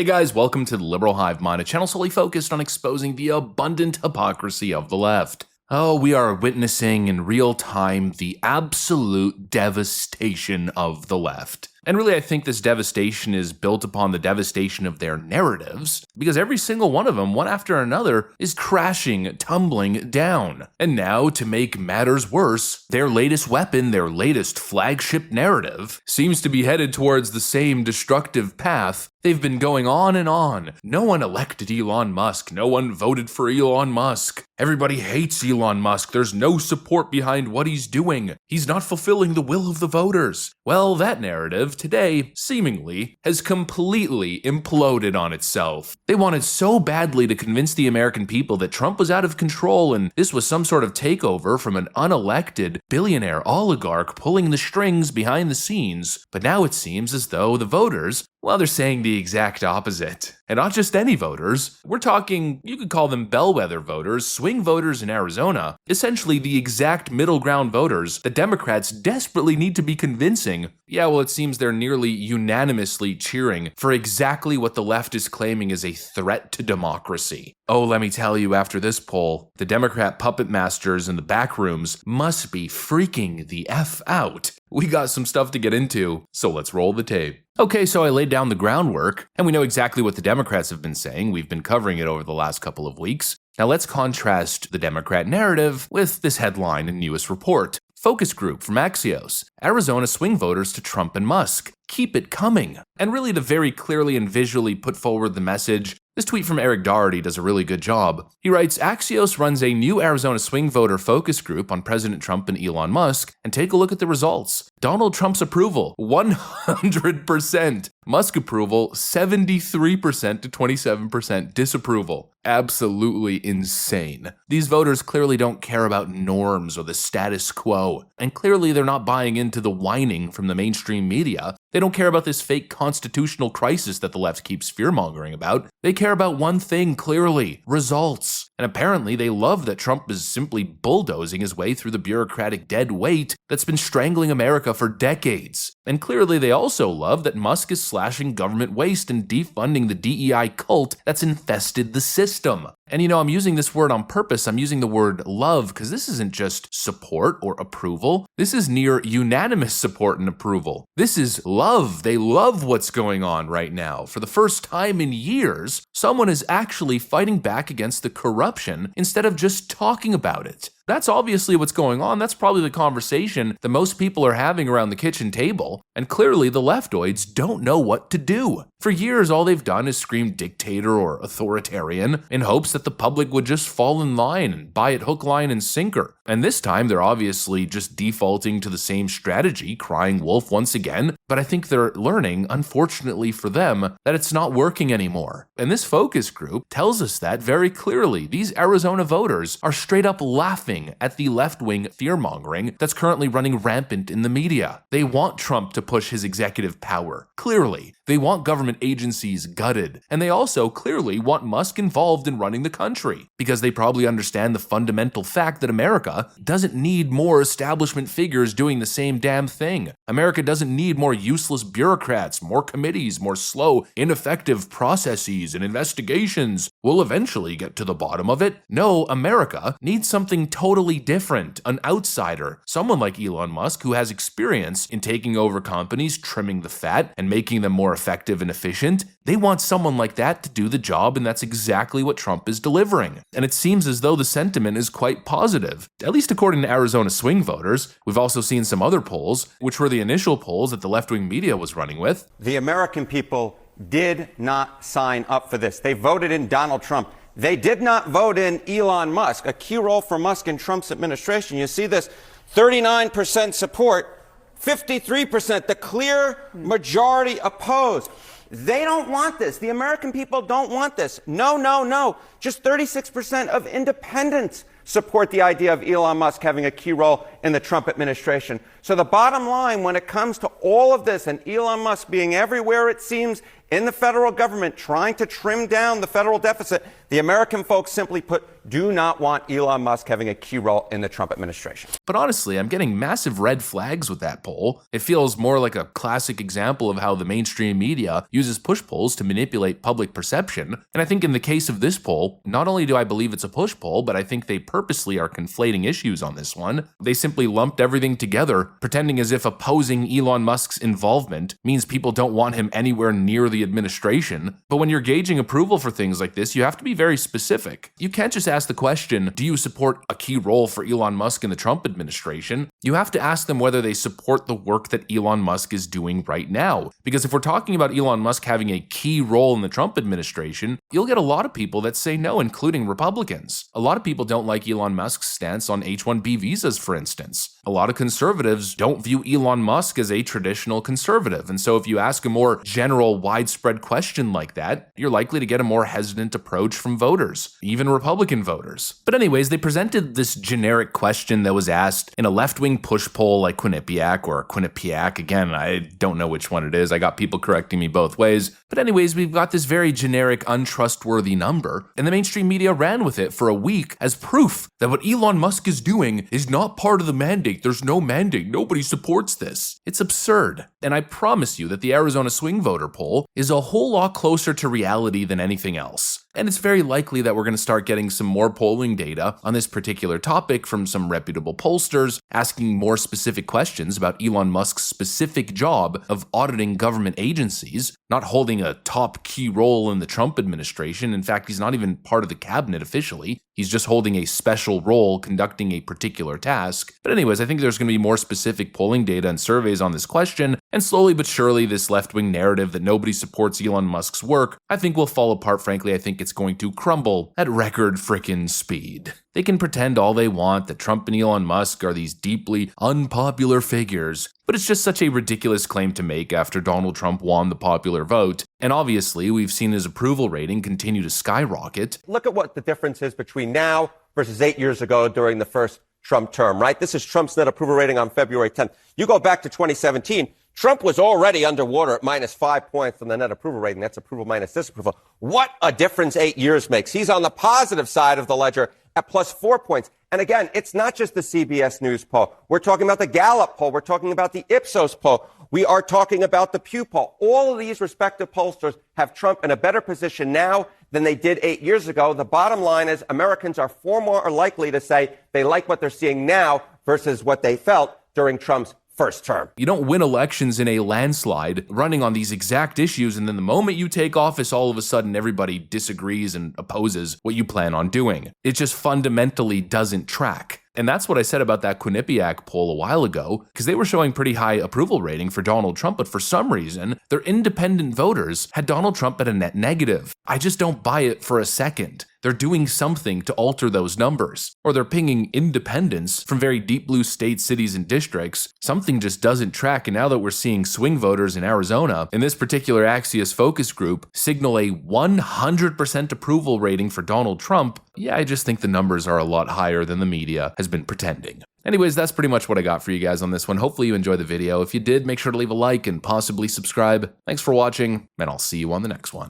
Hey guys, welcome to the Liberal Hive Mind, a channel solely focused on exposing the abundant hypocrisy of the left. Oh, we are witnessing in real time the absolute devastation of the left. And really, I think this devastation is built upon the devastation of their narratives, because every single one of them, one after another, is crashing, tumbling down. And now, to make matters worse, their latest weapon, their latest flagship narrative, seems to be headed towards the same destructive path. They've been going on and on. No one elected Elon Musk. No one voted for Elon Musk. Everybody hates Elon Musk. There's no support behind what he's doing. He's not fulfilling the will of the voters. Well, that narrative today, seemingly, has completely imploded on itself. They wanted so badly to convince the American people that Trump was out of control and this was some sort of takeover from an unelected billionaire oligarch pulling the strings behind the scenes. But now it seems as though the voters, well, they're saying the exact opposite. And not just any voters. We're talking, you could call them bellwether voters, swing voters in Arizona, essentially the exact middle ground voters that Democrats desperately need to be convincing. Yeah, well, it seems they're nearly unanimously cheering for exactly what the left is claiming is a threat to democracy. Oh, let me tell you, after this poll, the Democrat puppet masters in the back rooms must be freaking the F out. We got some stuff to get into, so let's roll the tape. Okay, so I laid down the groundwork, and we know exactly what the Democrats have been saying. We've been covering it over the last couple of weeks. Now let's contrast the Democrat narrative with this headline and newest report. Focus group from Axios. Arizona swing voters to Trump and Musk. Keep it coming. And really to very clearly and visually put forward the message, this tweet from Eric Doherty does a really good job. He writes, Axios runs a new Arizona swing voter focus group on President Trump and Elon Musk, and take a look at the results. Donald Trump's approval, 100%. Musk approval, 73% to 27% disapproval. Absolutely insane. These voters clearly don't care about norms or the status quo, and clearly they're not buying into the whining from the mainstream media. They don't care about this fake constitutional crisis that the left keeps fear-mongering about. They care about one thing clearly, results. And apparently they love that Trump is simply bulldozing his way through the bureaucratic dead weight that's been strangling America for decades. And clearly they also love that Musk is slashing government waste and defunding the DEI cult that's infested the system. And I'm using this word on purpose. I'm using the word love because this isn't just support or approval. This is near unanimous support and approval. This is love. They love what's going on right now. For the first time in years, someone is actually fighting back against the corruption instead of just talking about it. That's obviously what's going on. That's probably the conversation that most people are having around the kitchen table. And clearly the leftoids don't know what to do. For years, all they've done is scream dictator or authoritarian in hopes that the public would just fall in line and buy it hook, line, and sinker. And this time, they're obviously just defaulting to the same strategy, crying wolf once again. But I think they're learning, unfortunately for them, that it's not working anymore. And this focus group tells us that very clearly. These Arizona voters are straight up laughing at the left-wing fear-mongering that's currently running rampant in the media. They want Trump to push his executive power, clearly. They want government agencies gutted, and they also clearly want Musk involved in running the country, because they probably understand the fundamental fact that America doesn't need more establishment figures doing the same damn thing. America doesn't need more useless bureaucrats, more committees, more slow, ineffective processes and investigations. We'll eventually get to the bottom of it. No, America needs something totally different, an outsider, someone like Elon Musk who has experience in taking over companies, trimming the fat, and making them more effective and efficient. They want someone like that to do the job, and that's exactly what Trump is delivering. And it seems as though the sentiment is quite positive, at least according to Arizona swing voters. We've also seen some other polls, which were the initial polls that the left-wing media was running with. The American people did not sign up for this. They voted in Donald Trump. They did not vote in Elon Musk, a key role for Musk in Trump's administration. You see this 39% support, 53%, the clear majority opposed. They don't want this. The American people don't want this. No, no, no. Just 36% of independents support the idea of Elon Musk having a key role in the Trump administration. So the bottom line when it comes to all of this and Elon Musk being everywhere it seems in the federal government trying to trim down the federal deficit, the American folks simply put do not want Elon Musk having a key role in the Trump administration. But honestly, I'm getting massive red flags with that poll. It feels more like a classic example of how the mainstream media uses push polls to manipulate public perception. And I think in the case of this poll, not only do I believe it's a push poll, but I think they purposely are conflating issues on this one. They simply lumped everything together, pretending as if opposing Elon Musk's involvement means people don't want him anywhere near the administration. But when you're gauging approval for things like this, you have to be very specific. You can't just ask the question, do you support a key role for Elon Musk in the Trump administration? You have to ask them whether they support the work that Elon Musk is doing right now. Because if we're talking about Elon Musk having a key role in the Trump administration, you'll get a lot of people that say no, including Republicans. A lot of people don't like Elon Musk's stance on H-1B visas, for instance. A lot of conservatives don't view Elon Musk as a traditional conservative. And so if you ask a more general, widespread question like that, you're likely to get a more hesitant approach from voters, even Republican voters. But anyways, they presented this generic question that was asked in a left-wing push poll like Quinnipiac or Quinnipiac. Again, I don't know which one it is. I got people correcting me both ways. But anyways, we've got this very generic, untrustworthy number, and the mainstream media ran with it for a week as proof that what Elon Musk is doing is not part of the mandate. There's no mandate. Nobody supports this. It's absurd. And I promise you that the Arizona swing voter poll is a whole lot closer to reality than anything else. And it's very likely that we're going to start getting some more polling data on this particular topic from some reputable pollsters, asking more specific questions about Elon Musk's specific job of auditing government agencies, not holding a top key role in the Trump administration. In fact, he's not even part of the cabinet officially. He's just holding a special role conducting a particular task. But anyways, I think there's going to be more specific polling data and surveys on this question, and slowly but surely this left-wing narrative that nobody supports Elon Musk's work, I think will fall apart. Frankly, I think it's going to crumble at record frickin' speed. They can pretend all they want that Trump and Elon Musk are these deeply unpopular figures, but it's just such a ridiculous claim to make after Donald Trump won the popular vote. And obviously, we've seen his approval rating continue to skyrocket. Look at what the difference is between now versus 8 years ago during the first Trump term, right? This is Trump's net approval rating on February 10th. You go back to 2017, Trump was already underwater at -5 points on the net approval rating. That's approval minus disapproval. What a difference 8 years makes. He's on the positive side of the ledger at +4 points. And again, it's not just the CBS News poll. We're talking about the Gallup poll. We're talking about the Ipsos poll. We are talking about the Pew poll. All of these respective pollsters have Trump in a better position now than they did 8 years ago. The bottom line is Americans are far more likely to say they like what they're seeing now versus what they felt during Trump's first term. You don't win elections in a landslide running on these exact issues, and then the moment you take office, all of a sudden everybody disagrees and opposes what you plan on doing. It just fundamentally doesn't track. And that's what I said about that Quinnipiac poll a while ago, because they were showing pretty high approval rating for Donald Trump, but for some reason, their independent voters had Donald Trump at a net negative. I just don't buy it for a second. They're doing something to alter those numbers, or they're pinging independents from very deep blue states, cities, and districts. Something just doesn't track, and now that we're seeing swing voters in Arizona, in this particular Axios focus group, signal a 100% approval rating for Donald Trump, yeah, I just think the numbers are a lot higher than the media has been pretending. Anyways, that's pretty much what I got for you guys on this one. Hopefully you enjoyed the video. If you did, make sure to leave a like and possibly subscribe. Thanks for watching, and I'll see you on the next one.